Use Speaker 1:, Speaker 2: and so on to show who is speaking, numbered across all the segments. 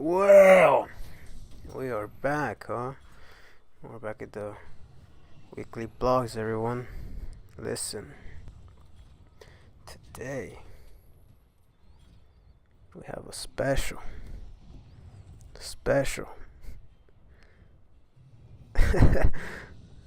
Speaker 1: Well, we are back, huh? We're back at the weekly blogs, everyone. Listen, today we have a special.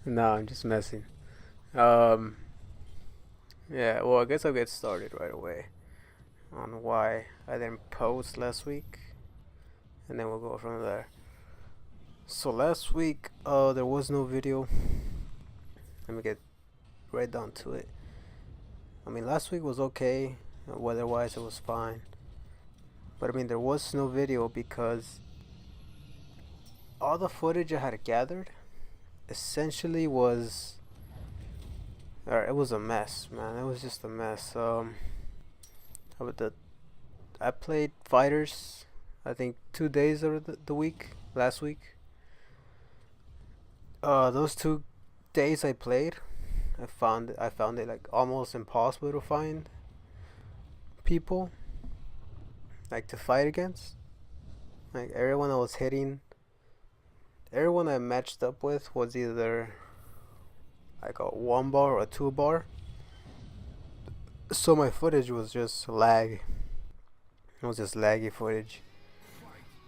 Speaker 1: No, I'm just messing. Um, yeah, well, I guess I'll get started right away on why I didn't post last week, and then we'll go from there. So last week, there was no video. Let me get right down to it. I mean, last week was okay. Weather-wise, it was fine. But I mean, there was no video because all the footage I had gathered essentially was, or it was a mess, man. It was just a mess. With the I played fighters, I think 2 days of the week last week. Those 2 days I played, I found it like almost impossible to find people like to fight against. Like everyone I was hitting, everyone I matched up with was either like a 1 bar or a 2 bar. So my footage was just lag. It was just laggy footage.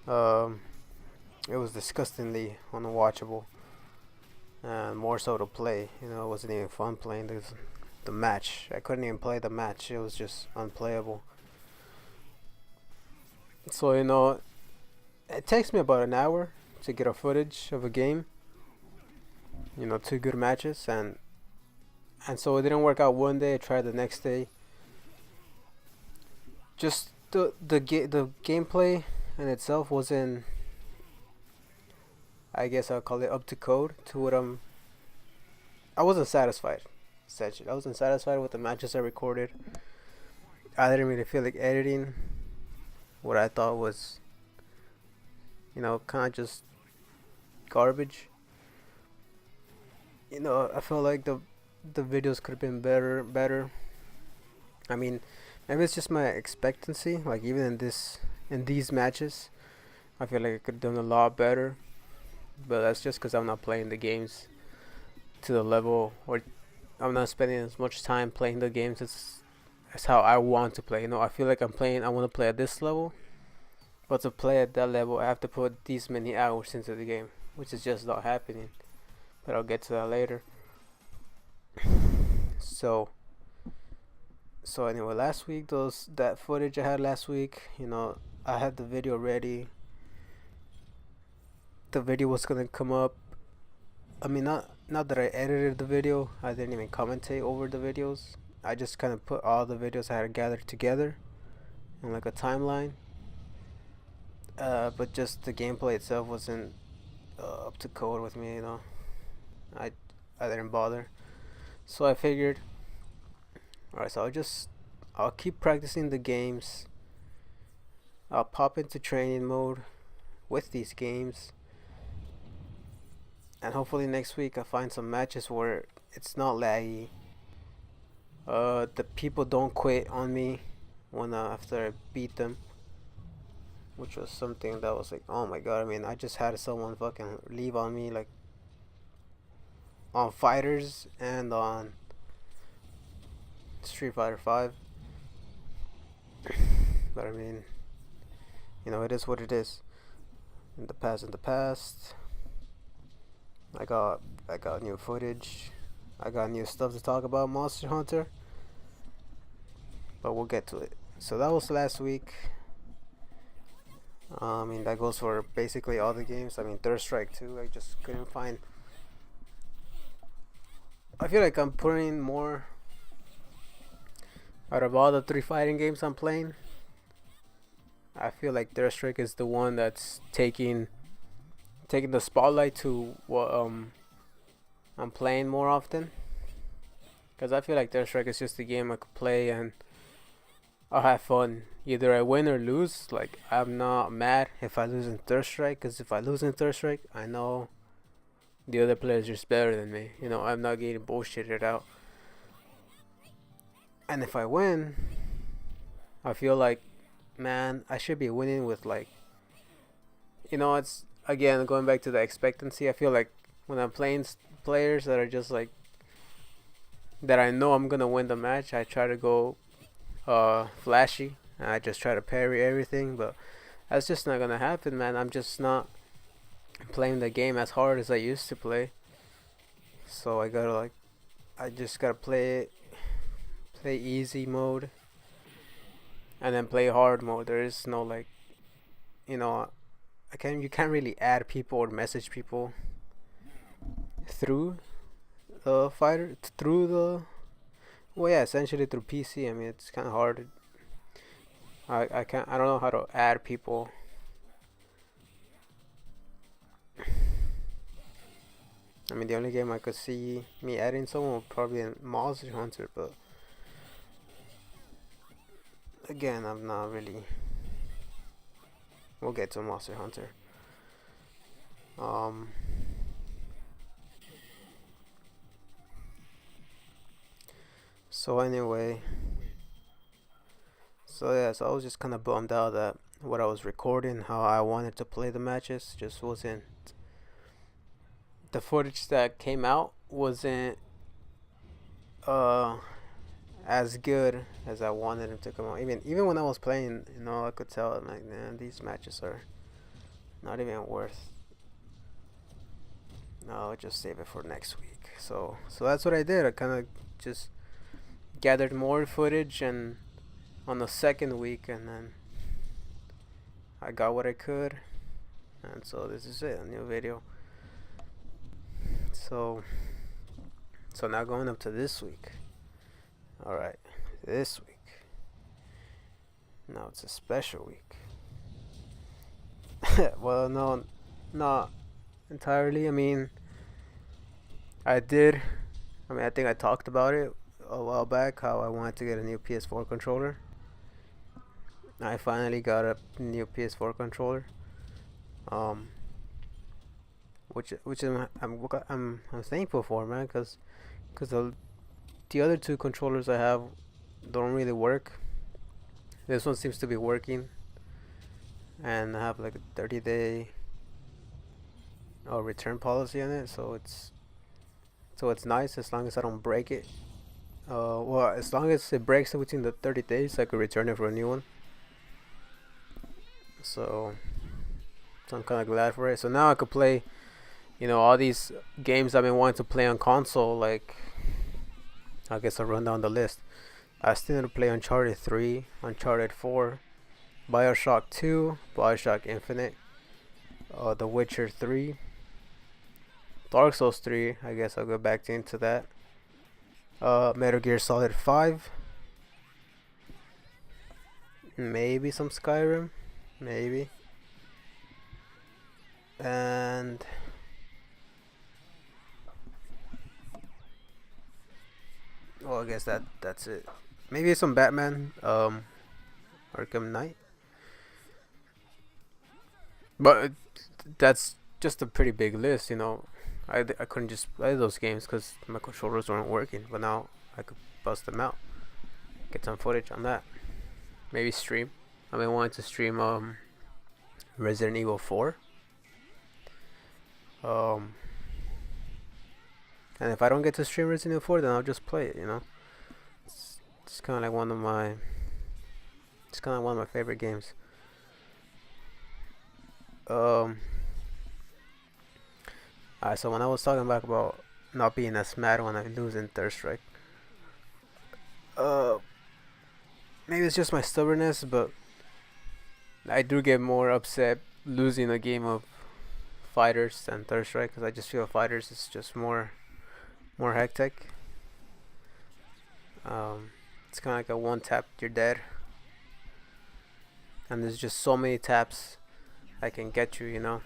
Speaker 1: Um, it was disgustingly unwatchable, and more so to play. It wasn't even fun playing the match. I couldn't even play the match. It was just unplayable. So it takes me about an hour to get a footage of a game. 2 good matches, and so it didn't work out one day. I tried the next day. Just the gameplay in itself wasn't, I guess I'll call it, up to code to what I wasn't satisfied. Essentially, I wasn't satisfied with the matches I recorded. I didn't really feel like editing what I thought was, kind of just garbage. I felt like the videos could have been better. I mean, maybe it's just my expectancy. Like even in these matches, I feel like I could have done a lot better. But that's just because I'm not playing the games to the level, or I'm not spending as much time playing the games as how I want to play. I feel like I want to play at this level, but to play at that level, I have to put these many hours into the game, which is just not happening. But I'll get to that later. So anyway, last week, that footage I had last week, I had the video ready. The video was gonna come up. I mean, not that I edited the video. I didn't even commentate over the videos. I just kind of put all the videos I had gathered together in like a timeline. But just the gameplay itself wasn't up to code with me. I didn't bother. So I figured, alright, so I'll keep practicing the games. I'll pop into training mode with these games, and hopefully next week I find some matches where it's not laggy. The people don't quit on me when after I beat them, which was something that was like, oh my god. I mean, I just had someone fucking leave on me, like on fighters and on Street Fighter 5. But I mean, it is what it is. In the past, I got new footage. I got new stuff to talk about Monster Hunter. But we'll get to it. So that was last week. I mean, that goes for basically all the games. I mean, Third Strike 2, I just couldn't find. I feel like I'm putting more out of all the 3 fighting games I'm playing. I feel like Third Strike is the one that's taking the spotlight to what I'm playing more often. Because I feel like Third Strike is just a game I could play and I'll have fun. Either I win or lose. Like, I'm not mad if I lose in Third Strike, because if I lose in Third Strike, I know the other player is just better than me. I'm not getting bullshitted out. And if I win, I feel like, man, I should be winning with like it's again going back to the expectancy. I feel like when I'm playing players that are just like that, I know I'm gonna win the match. I try to go flashy. I just try to parry everything, but that's just not gonna happen, man. I'm just not playing the game as hard as I used to play. So I just gotta play easy mode, and then play hard mode. There is no like, you know, you can't really add people or message people through the fighter through the well, yeah, essentially through PC. I mean, it's kind of hard. I don't know how to add people. I mean, the only game I could see me adding someone would probably be Monster Hunter, but again, I'm not really. We'll get to Monster Hunter. Um. So anyway, so I was just kind of bummed out that what I was recording, how I wanted to play the matches, just wasn't. The footage that came out wasn't uh as good as I wanted him to come out. Even when I was playing, I could tell like, man, these matches are not even worth. No, I'll just save it for next week. So that's what I did. I kind of just gathered more footage and on the second week, and then I got what I could, and so this is it, a new video. So now going up to this week. All right, this week. Now it's a special week. Well, no, not entirely. I did. I think I talked about it a while back, how I wanted to get a new PS4 controller. I finally got a new PS4 controller. Which I'm thankful for, man, because the other two controllers I have don't really work. This one seems to be working, and I have like a 30-day return policy on it, so it's nice as long as I don't break it. Well, as long as it breaks in between the 30 days, I could return it for a new one. So I'm kind of glad for it. So now I could play, all these games I've been wanting to play on console. Like, I guess I'll run down the list. I still need to play Uncharted 3, Uncharted 4, Bioshock 2, Bioshock Infinite, The Witcher 3, Dark Souls 3. I guess I'll go back into that. Metal Gear Solid 5. Maybe some Skyrim. Maybe. And well, I guess that's it. Maybe some Batman, Arkham Knight. But that's just a pretty big list, I couldn't just play those games because my controllers weren't working. But now I could bust them out, get some footage on that. Maybe stream. I've been wanting to stream Resident Evil 4. And if I don't get to stream Resident Evil 4, then I'll just play it. It's kind of like one of my favorite games. Alright, so when I was talking about not being as mad when I lose in Third Strike, maybe it's just my stubbornness, but I do get more upset losing a game of Fighters than Third Strike, because I just feel Fighters is just more hectic. It's kind of like a one tap, you're dead, and there's just so many taps I can get you.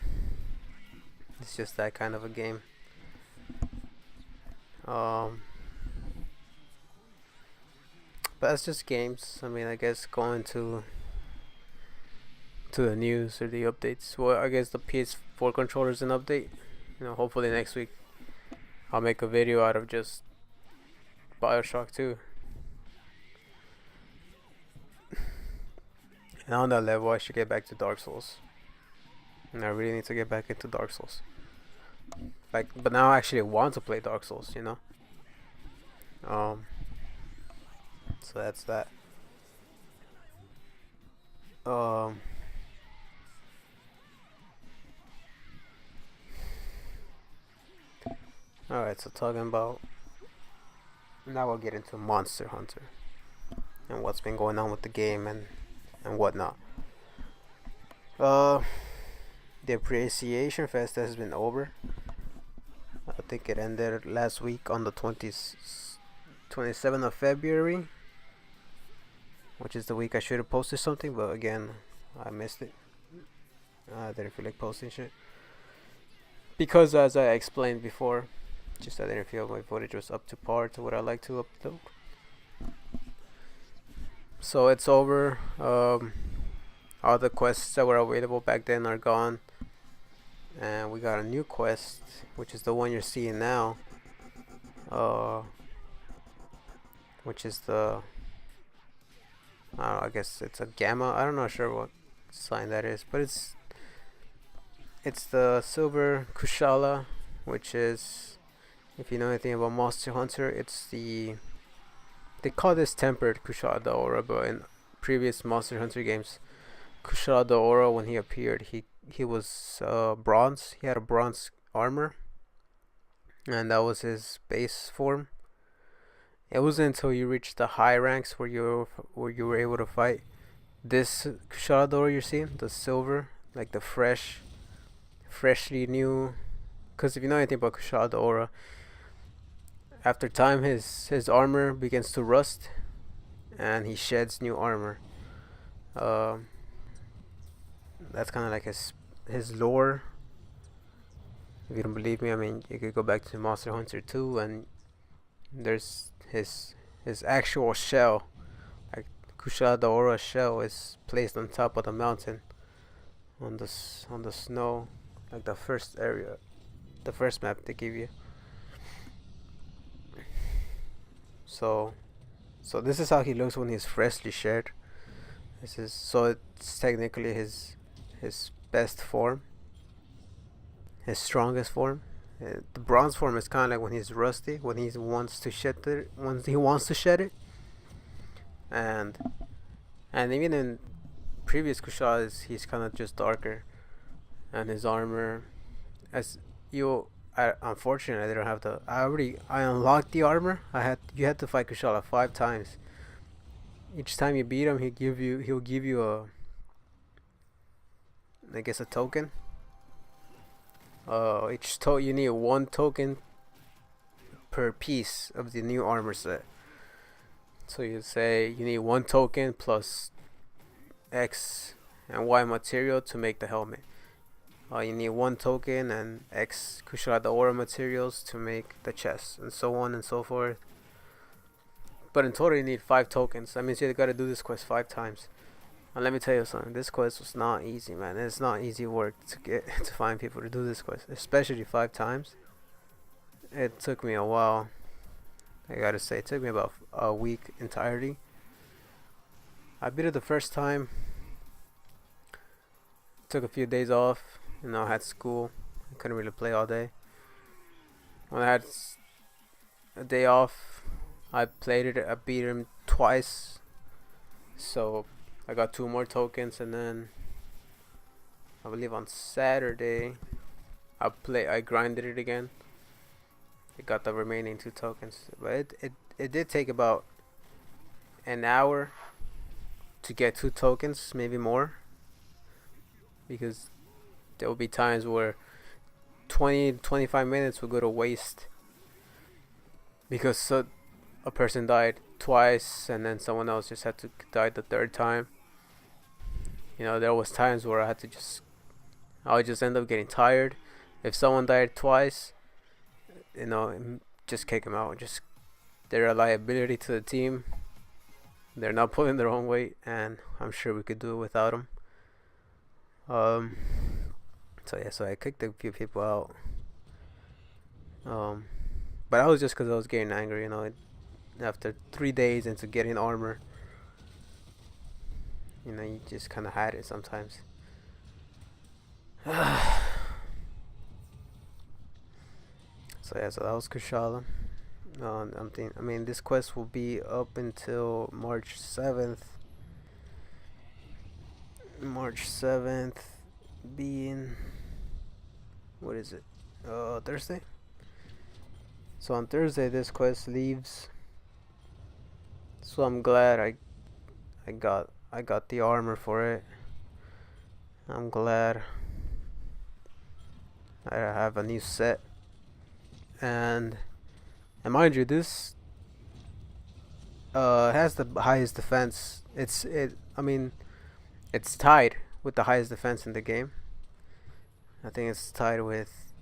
Speaker 1: It's just that kind of a game. But that's just games. I guess going to the news or the updates. Well, I guess the PS4 controller is an update. Hopefully next week I'll make a video out of just Bioshock 2. And on that level, I should get back to Dark Souls. and I really need to get back into Dark Souls. Like, but now I actually want to play Dark Souls, you know. Um, so that's that. Um, all right. So talking about now, we'll get into Monster Hunter and what's been going on with the game and whatnot. Uh, the Appreciation Fest has been over. I think it ended last week on the 27th of February, which is the week I should have posted something, but again, I missed it. I didn't feel like posting shit. Because, as I explained before, just I didn't feel my footage was up to par to what I like to upload. So it's over. All the quests that were available back then are gone. And we got a new quest, which is the one you're seeing now. Which is the, I don't know, I guess it's a gamma. I'm not sure what sign that is, but it's the silver Kushala, which is, if you know anything about Monster Hunter, it's the, they call this tempered Kushala Daora, but in previous Monster Hunter games, Kushala Daora, when he appeared, he was bronze. He had a bronze armor, and that was his base form. It wasn't until you reached the high ranks where you were able to fight this Kushala Daora you're seeing, the silver, like the freshly new. Because if you know anything about Kushala Daora, after time his armor begins to rust, and he sheds new armor. That's kind of like his lore. If you don't believe me, I mean, you could go back to Monster Hunter 2, and there's his actual shell, like Kushala Daora shell, is placed on top of the mountain, on the snow, like the first area, the first map they give you. So this is how he looks when he's freshly shed. It's technically his best form, his strongest form. The bronze form is kind of like when he's rusty, when he wants to shed it, and even in previous Kushalas, he's kind of just darker, and his armor, as you, unfortunately, I didn't have the. I unlocked the armor. You had to fight Kushala 5 times. Each time you beat him, he'll give you a, I guess, a token. You need 1 token per piece of the new armor set. So you say you need 1 token plus X and Y material to make the helmet. You need 1 token and X Kushala Daora materials to make the chest, and so on and so forth. But in total, you need 5 tokens. That means you gotta do this quest 5 times. And let me tell you something, this quest was not easy, man. It's not easy work to find people to do this quest, especially 5 times. It took me a while. I gotta say, it took me about a week entirely. I beat it the first time. Took a few days off. I had school. I couldn't really play all day. When I had a day off, I played it. I beat him twice. So I got 2 more tokens, and then I believe on Saturday I grinded it again. I got the remaining 2 tokens, but it did take about an hour to get 2 tokens, maybe more, because there will be times where 20-25 minutes will go to waste because a person died twice, and then someone else just had to die the 3rd time. There was times where I would just end up getting tired. If someone died twice, just kick them out. They're a liability to the team. They're not pulling their own weight, and I'm sure we could do it without them. So I kicked a few people out. But that was just because I was getting angry, after 3 days into getting armor. You just kind of had it sometimes. So yeah, so that was Kushala. I mean, this quest will be up until March 7th. March 7th being, what is it? Thursday. So on Thursday this quest leaves. So I'm glad I got the armor for it. I'm glad I have a new set. And mind you, this has the highest defense. I mean, it's tied with the highest defense in the game. I think it's tied with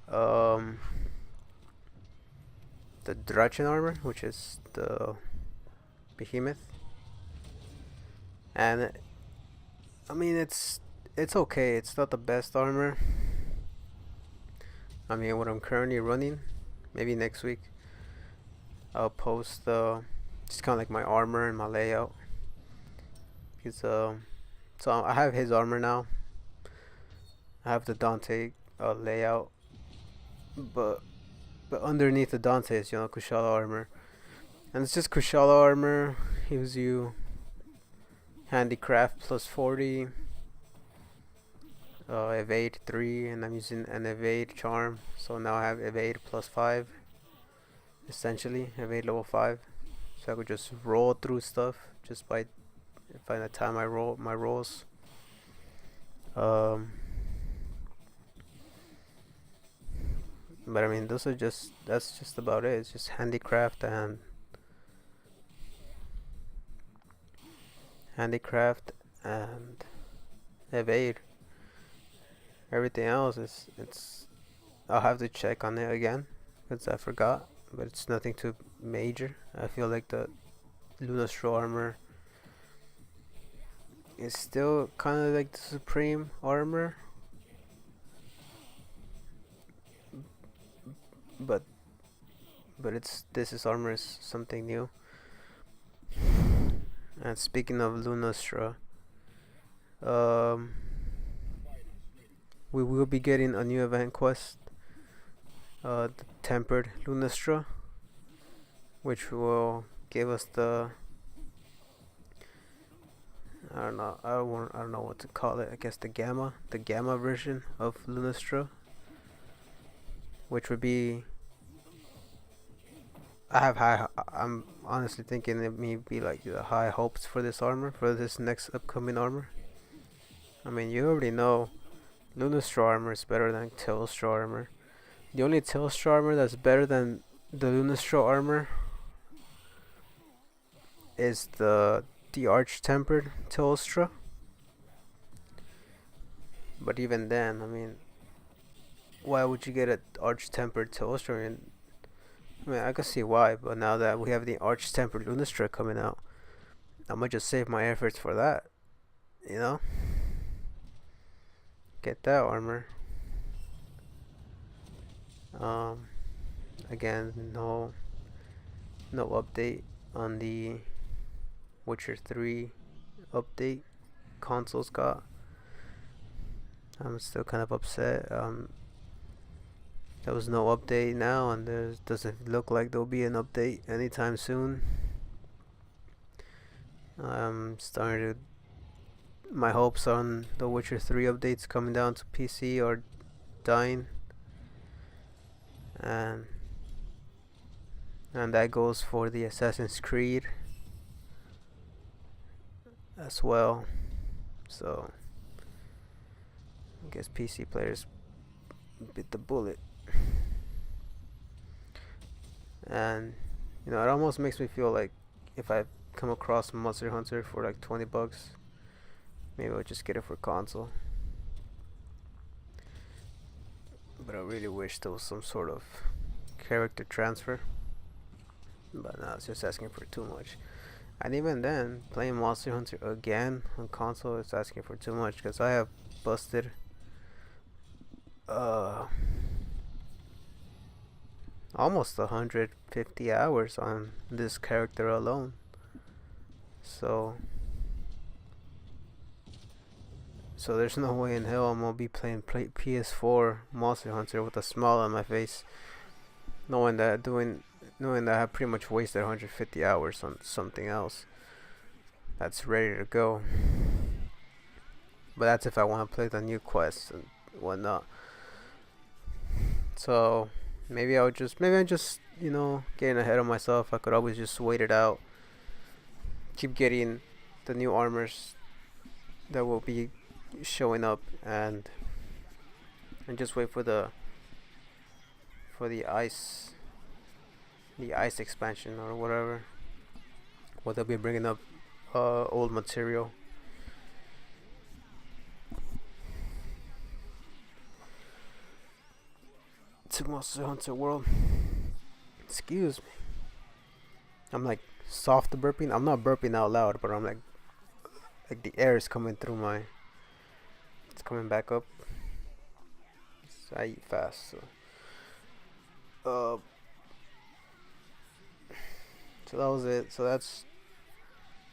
Speaker 1: um the Drachen armor, which is the behemoth. And I mean, it's okay. It's not the best armor. I mean, what I'm currently running, maybe next week I'll post just kind of like my armor and my layout. Because so I have his armor now. I have the Dante layout, but underneath the Dante is Kushala armor, and it's just Kushala armor. Gives you handicraft plus 40, evade 3, and I'm using an evade charm, so now I have evade plus 5, essentially evade level 5, so I could just roll through stuff just by the time I roll my rolls. But I mean, that's just about it. It's just handicraft and evade. Everything else it's I'll have to check on it again because I forgot, but it's nothing too major. I feel like the Lunastro armor is still kind of like the supreme armor, but this armor is something new. And speaking of Lunastra, we will be getting a new event quest, the Tempered Lunastra, which will give us the I don't know what to call it. I guess the gamma version of Lunastra, which would be. I'm honestly thinking it may be like the high hopes for this armor, for this next upcoming armor. I mean, you already know Lunastra armor is better than Telstra armor. The only Telstra armor that's better than the Lunastra armor is the Arch Tempered Telstra. But even then, I mean, why would you get an Arch Tempered Telstra? I mean, I can see why, but now that we have the Arch Tempered Lunastra coming out, I'm gonna just save my efforts for that. You know? Get that armor. Again, no update on the Witcher 3 update consoles got. I'm still kind of upset. There was no update now, and there doesn't look like there'll be an update anytime soon. I'm starting to. My hopes on the Witcher 3 updates coming down to PC are dying, and that goes for the Assassin's Creed as well. So I guess PC players bit the bullet. And it almost makes me feel like if I come across Monster Hunter for like $20, maybe I'll just get it for console. But I really wish there was some sort of character transfer. But no, it's just asking for too much. And even then, playing Monster Hunter again on console is asking for too much, because I have busted almost 150 hours on this character alone. So So there's no way in hell I'm gonna be playing PS4 Monster Hunter with a smile on my face, knowing that I have pretty much wasted 150 hours on something else that's ready to go. But that's if I want to play the new quests and whatnot. So maybe I'm just getting ahead of myself. I could always just wait it out, keep getting the new armors that will be showing up, and just wait for the ice expansion or whatever. What they'll be bringing up old material. To Monster Hunter World. Excuse me. I'm like soft burping. I'm not burping out loud, but I'm like the air is coming through my. It's coming back up. So I eat fast, so that was it. So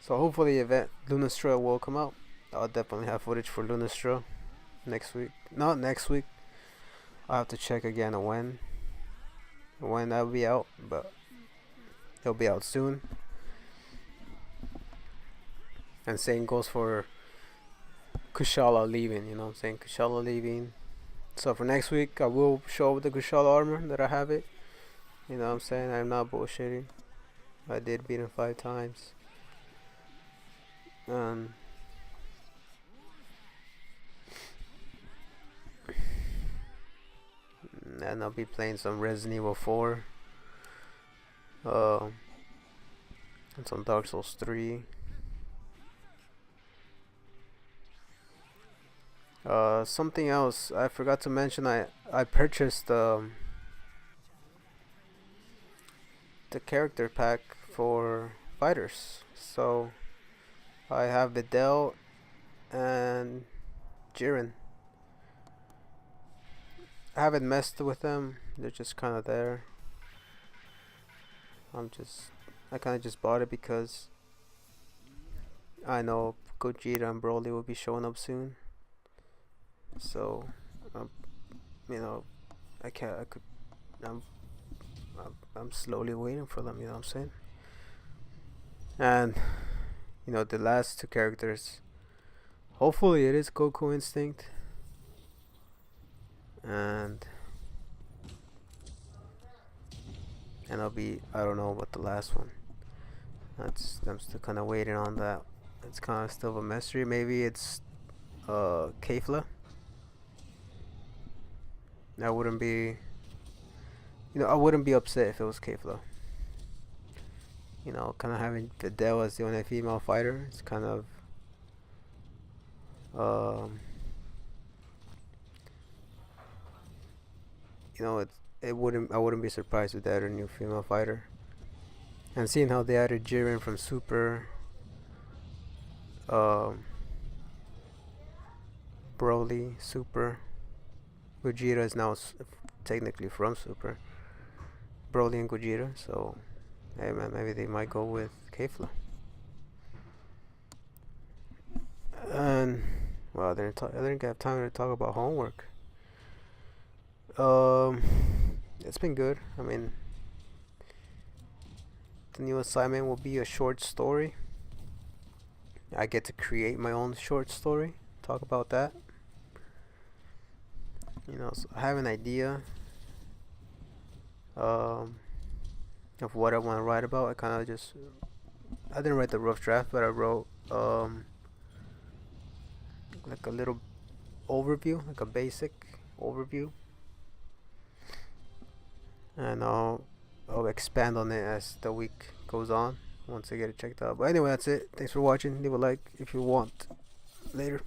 Speaker 1: hopefully the event Lunastra will come out. I'll definitely have footage for Lunastra next week. Not next week. I'll have to check again on when that'll be out, but it'll be out soon. And same goes for Kushala leaving, you know what I'm saying? Kushala leaving. So for next week, I will show up the Kushala armor that I have it. You know what I'm saying? I'm not bullshitting. I did beat him 5 times. And I'll be playing some Resident Evil 4. And some Dark Souls 3. Something else I forgot to mention. I purchased the character pack for fighters. So I have Videl and Jiren. I haven't messed with them. They're just kind of there. I kind of just bought it because I know Gogeta and Broly will be showing up soon. So, I'm slowly waiting for them. You know what I'm saying? And the last 2 characters. Hopefully, it is Goku Instinct. And I don't know about the last one. I'm still kind of waiting on that. It's kind of still a mystery. Maybe it's Kefla. I wouldn't be upset if it was Kefla. Kind of having Videl as the only female fighter. It's kind of I wouldn't be surprised if they added a new female fighter. And seeing how they added Jiren from Super, Broly Super, Gogeta is now technically from Super, Broly and Gogeta. So hey man, maybe they might go with Kefla. And well, I didn't have time to talk about homework. It's been good. I mean, the new assignment will be a short story. I get to create my own short story. Talk about that. So I have an idea of what I want to write about. I didn't write the rough draft, but I wrote like a little overview, like a basic overview. And I'll expand on it as the week goes on once I get it checked out. But anyway, that's it. Thanks for watching. Leave a like if you want. Later.